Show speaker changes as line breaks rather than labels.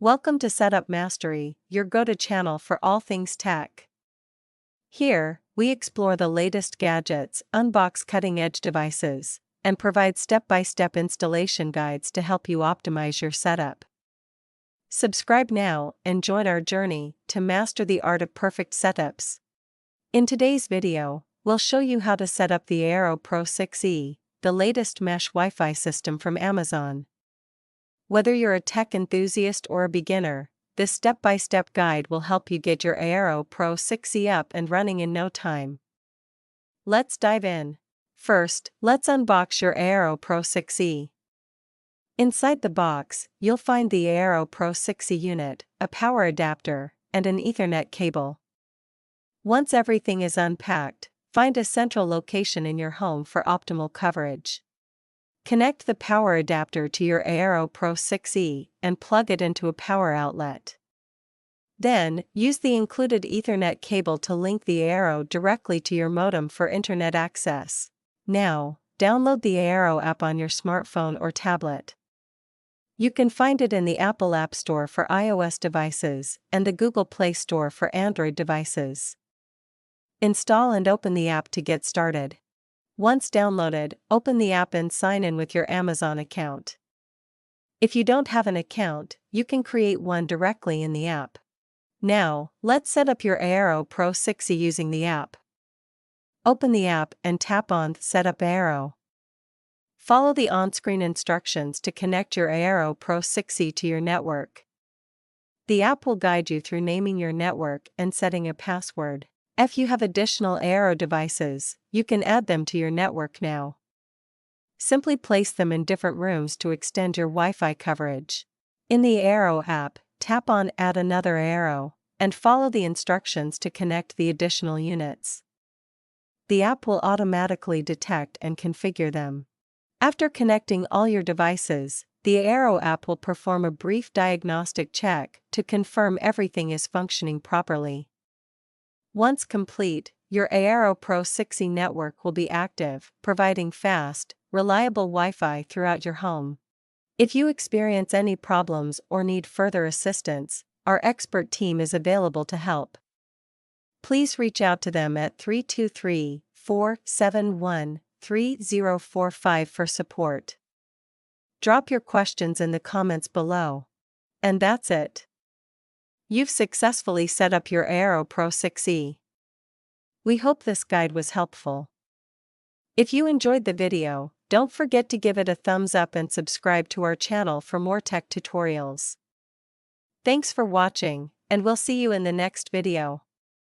Welcome to Setup Mastery, your go-to channel for all things tech. Here, we explore the latest gadgets, unbox cutting-edge devices, and provide step-by-step installation guides to help you optimize your setup. Subscribe now and join our journey to master the art of perfect setups. In today's video, we'll show you how to set up the Eero Pro 6e, the latest mesh Wi-Fi system from Amazon. Whether you're a tech enthusiast or a beginner, this step-by-step guide will help you get your Eero Pro 6e up and running in no time. Let's dive in. First, let's unbox your Eero Pro 6e. Inside the box, you'll find the Eero Pro 6e unit, a power adapter, and an Ethernet cable. Once everything is unpacked, find a central location in your home for optimal coverage. Connect the power adapter to your Eero Pro 6e and plug it into a power outlet. Then, use the included Ethernet cable to link the Eero directly to your modem for internet access. Now, download the Eero app on your smartphone or tablet. You can find it in the Apple App Store for iOS devices and the Google Play Store for Android devices. Install and open the app to get started. Once downloaded, open the app and sign in with your Amazon account. If you don't have an account, you can create one directly in the app. Now, let's set up your Eero Pro 6e using the app. Open the app and tap on Set up Eero. Follow the on-screen instructions to connect your Eero Pro 6e to your network. The app will guide you through naming your network and setting a password. If you have additional Eero devices, you can add them to your network now. Simply place them in different rooms to extend your Wi-Fi coverage. In the Eero app, tap on Add another Eero, and follow the instructions to connect the additional units. The app will automatically detect and configure them. After connecting all your devices, the Eero app will perform a brief diagnostic check to confirm everything is functioning properly. Once complete, your Eero Pro 6e network will be active, providing fast, reliable Wi-Fi throughout your home. If you experience any problems or need further assistance, our expert team is available to help. Please reach out to them at 323-471-3045 for support. Drop your questions in the comments below. And that's it. You've successfully set up your Eero Pro 6e. We hope this guide was helpful. If you enjoyed the video, don't forget to give it a thumbs up and subscribe to our channel for more tech tutorials. Thanks for watching, and we'll see you in the next video.